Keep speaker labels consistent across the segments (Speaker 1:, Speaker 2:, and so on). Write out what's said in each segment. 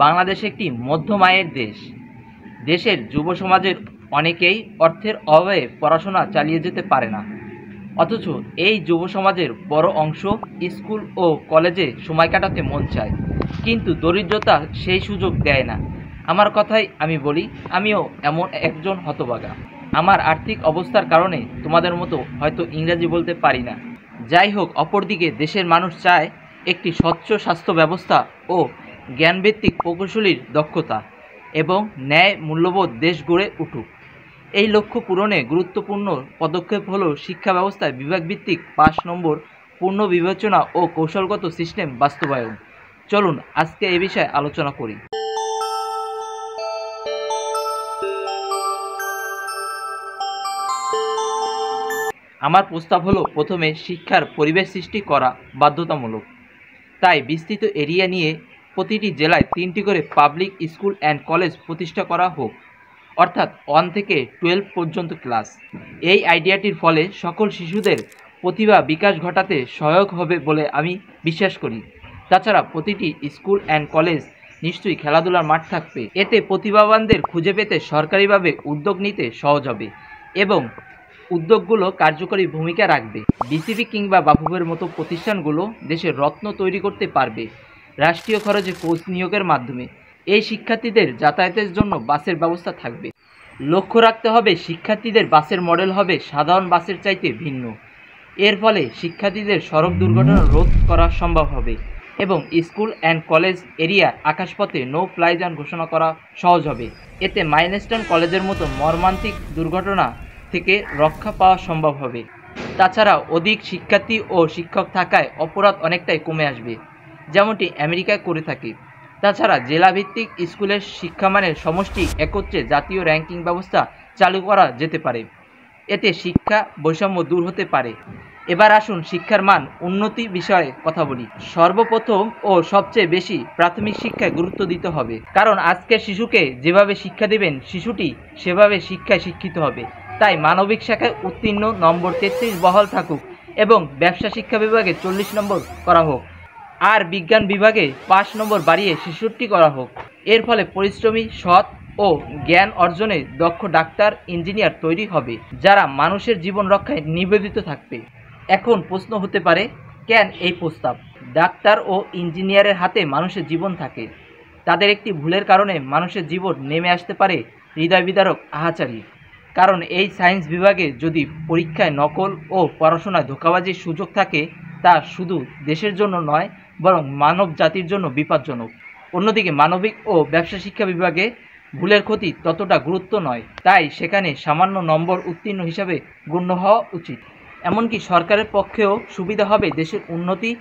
Speaker 1: বাংলাদেশ একটি মধ্যম আয়ের দেশ। দেশের যুব সমাজের অনেকেই অর্থের অভাবে পড়াশোনা চালিয়ে যেতে পারে না, অথচ এই যুব সমাজের বড় অংশ স্কুল ও কলেজে সময় কাটাতে মন চায়, কিন্তু দরিদ্রতা সেই সুযোগ দেয় না। আমার কথাই আমি বলি, আমিও এমন একজন হতভাগা। আমার আর্থিক অবস্থার কারণে তোমাদের মতো হয়তো ইংরাজি বলতে পারি না। যাই হোক, অপরদিকে দেশের মানুষ চায় একটি স্বচ্ছ স্বাস্থ্য ব্যবস্থা ও জ্ঞানভিত্তিক প্রকৌশলীর দক্ষতা এবং ন্যায় মূল্যবোধ দেশ গড়ে উঠুক। এই লক্ষ্য পূরণে গুরুত্বপূর্ণ পদক্ষেপ হল শিক্ষা ব্যবস্থায় বিভাগভিত্তিক 5 নম্বর পূর্ণ বিবেচনা ও কৌশলগত সিস্টেম বাস্তবায়ন। চলুন আজকে এই বিষয়ে আলোচনা করি। আমার প্রস্তাব হলো, প্রথমে শিক্ষার পরিবেশ সৃষ্টি করা বাধ্যতামূলক। তাই বিস্তৃত এরিয়া নিয়ে প্রতিটি জেলায় 3টি করে পাবলিক স্কুল অ্যান্ড কলেজ প্রতিষ্ঠা করা হোক, অর্থাৎ 1 থেকে 12 পর্যন্ত ক্লাস। এই আইডিয়াটির ফলে সকল শিশুদের প্রতিভা বিকাশ ঘটাতে সহায়ক হবে বলে আমি বিশ্বাস করি। তাছাড়া প্রতিটি স্কুল অ্যান্ড কলেজ নিশ্চয়ই খেলাধুলার মাঠ থাকবে। এতে প্রতিভাবানদের খুঁজে পেতে সরকারিভাবে উদ্যোগ নিতে সহজ হবে এবং উদ্যোগগুলো কার্যকরী ভূমিকা রাখবে। বিসিবি কিংবা বাফুফের মতো প্রতিষ্ঠানগুলো দেশের রত্ন তৈরি করতে পারবে রাষ্ট্রীয় খরচে কোচ নিয়োগের মাধ্যমে। এই শিক্ষার্থীদের যাতায়াতের জন্য বাসের ব্যবস্থা থাকবে। লক্ষ্য রাখতে হবে শিক্ষার্থীদের বাসের মডেল হবে সাধারণ বাসের চাইতে ভিন্ন। এর ফলে শিক্ষার্থীদের সড়ক দুর্ঘটনা রোধ করা সম্ভব হবে এবং স্কুল অ্যান্ড কলেজ এরিয়ার আকাশপথে নো ফ্লাই জোন ঘোষণা করা সহজ হবে। এতে মাইলস্টোন কলেজের মতো মর্মান্তিক দুর্ঘটনা থেকে রক্ষা পাওয়া সম্ভব হবে। তাছাড়া অধিক শিক্ষার্থী ও শিক্ষক থাকায় অপরাধ অনেকটাই কমে আসবে, যেমনটি আমেরিকায় করে থাকে। তাছাড়া জেলাভিত্তিক স্কুলের শিক্ষামানের সমষ্টি একত্রে জাতীয় র্যাঙ্কিং ব্যবস্থা চালু করা যেতে পারে। এতে শিক্ষা বৈষম্য দূর হতে পারে। এবার আসুন শিক্ষার মান উন্নতি বিষয়ে কথা বলি। সর্বপ্রথম ও সবচেয়ে বেশি প্রাথমিক শিক্ষায় গুরুত্ব দিতে হবে, কারণ আজকের শিশুকে যেভাবে শিক্ষা দেবেন শিশুটি সেভাবে শিক্ষায় শিক্ষিত হবে। তাই মানবিক শাখায় উত্তীর্ণ নম্বর 33 বহাল থাকুক এবং ব্যবসা শিক্ষা বিভাগে 40 নম্বর করা হোক, আর বিজ্ঞান বিভাগে 5 নম্বর বাড়িয়ে 66 করা হোক। এর ফলে পরিশ্রমী, সৎ ও জ্ঞান অর্জনে দক্ষ ডাক্তার, ইঞ্জিনিয়ার তৈরি হবে, যারা মানুষের জীবন রক্ষায় নিবেদিত থাকবে। এখন প্রশ্ন হতে পারে, কেন এই প্রস্তাব? ডাক্তার ও ইঞ্জিনিয়ারের হাতে মানুষের জীবন থাকে। তাদের একটি ভুলের কারণে মানুষের জীবন নেমে আসতে পারে হৃদয় বিদারক আহাচারী। কারণ এই সায়েন্স বিভাগে যদি পরীক্ষায় নকল ও পড়াশোনায় ধোঁকাবাজির সুযোগ থাকে, তা শুধু দেশের জন্য নয় বরং মানব জাতির জন্য বিপজ্জনক। অন্যদিকে মানবিক ও ব্যবসা শিক্ষা বিভাগে ভুলের ক্ষতি ততটা গুরুত্ব নয়, তাই সেখানে সামান্য নম্বর উত্তীর্ণ হিসাবে গণ্য হওয়া উচিত। এমনকি সরকারের পক্ষেও সুবিধা হবে দেশের উন্নতি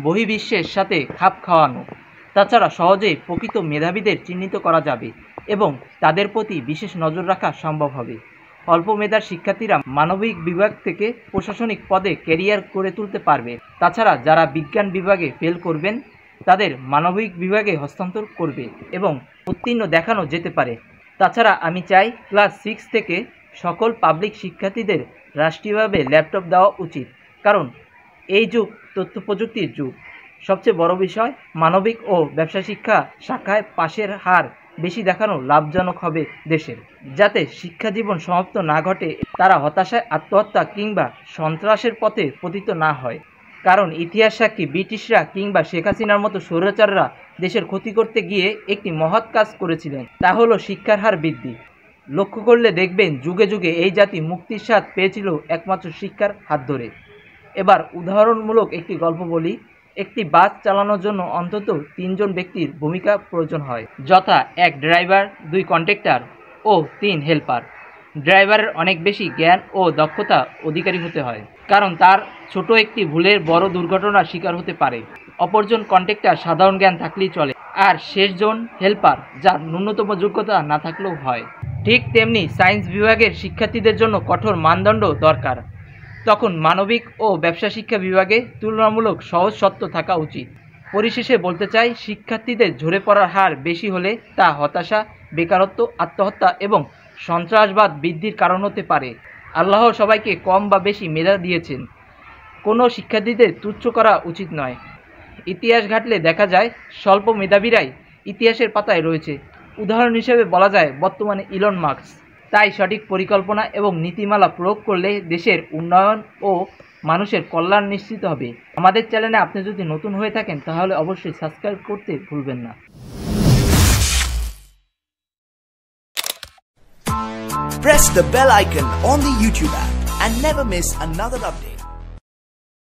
Speaker 1: বহির্বিশ্বের সাথে খাপ খাওয়ানো। তাছাড়া সহজেই প্রকৃত মেধাবীদের চিহ্নিত করা যাবে এবং তাদের প্রতি বিশেষ নজর রাখা সম্ভব হবে। অল্প মেধার শিক্ষার্থীরা মানবিক বিভাগ থেকে প্রশাসনিক পদে ক্যারিয়ার করে তুলতে পারবে। তাছাড়া যারা বিজ্ঞান বিভাগে ফেল করবেন তাদের মানবিক বিভাগে হস্তান্তর করবে এবং উত্তীর্ণ দেখানো যেতে পারে। তাছাড়া আমি চাই ক্লাস 6 থেকে সকল পাবলিক শিক্ষার্থীদের রাষ্ট্রীয়ভাবে ল্যাপটপ দেওয়া উচিত, কারণ এই যুগ তথ্য প্রযুক্তির যুগ। সবচেয়ে বড় বিষয়, মানবিক ও ব্যবসা শিক্ষা শাখায় পাশের হার বেশি দেখানো লাভজনক হবে দেশের, যাতে শিক্ষা জীবন সমাপ্ত না ঘটে, তারা হতাশায় আত্মহত্যা কিংবা সন্ত্রাসের পথে পতিত না হয়। কারণ ইতিহাস সাক্ষী, ব্রিটিশরা কিংবা শেখ হাসিনার মতো স্বৈরাচাররা দেশের ক্ষতি করতে গিয়ে একটি মহৎ কাজ করেছিলেন, তা হলো শিক্ষার হার বৃদ্ধি। লক্ষ্য করলে দেখবেন যুগে যুগে এই জাতি মুক্তির স্বাদ পেয়েছিল একমাত্র শিক্ষার হাত ধরে। এবার উদাহরণমূলক একটি গল্প বলি। একটি বাস চালানোর জন্য অন্তত 3 জন ব্যক্তির ভূমিকা প্রয়োজন হয়, যথা 1 ড্রাইভার, 2 কন্ডাক্টর ও 3 হেল্পার। ড্রাইভারের অনেক বেশি জ্ঞান ও দক্ষতা অধিকারী হতে হয়, কারণ তার ছোট একটি ভুলের বড় দুর্ঘটনার শিকার হতে পারে। অপরজন কন্ডাক্টর সাধারণ জ্ঞান থাকলেই চলে, আর শেষজন হেল্পার, যার ন্যূনতম যোগ্যতা না থাকলেও হয়। ঠিক তেমনি সায়েন্স বিভাগের শিক্ষার্থীদের জন্য কঠোর মানদণ্ড দরকার। তখন মানবিক ও ব্যবসা শিক্ষা বিভাগে তুলনামূলক সহজ সত্য থাকা উচিত। পরিশেষে বলতে চাই, শিক্ষার্থীদের ঝরে পড়ার হার বেশি হলে তা হতাশা, বেকারত্ব, আত্মহত্যা এবং সন্ত্রাসবাদ বৃদ্ধির কারণ হতে পারে। আল্লাহ সবাইকে কম বা বেশি মেধা দিয়েছেন, কোনো শিক্ষার্থীদের তুচ্ছ করা উচিত নয়। ইতিহাস ঘাটলে দেখা যায় স্বল্প মেধাবীরাই ইতিহাসের পাতায় রয়েছে। উদাহরণ হিসেবে বলা যায় বর্তমানে ইলন মাস্ক। তাই সঠিক পরিকল্পনা এবং নীতিমালা প্রয়োগ করলে দেশের উন্নয়ন ও মানুষের কল্যাণ নিশ্চিত হবে। আমাদের চ্যানেলে আপনি যদি নতুন হয়ে থাকেন তাহলে অবশ্যই সাবস্ক্রাইব করতে ভুলবেন না।
Speaker 2: Press the bell icon on the YouTube app and never miss another update.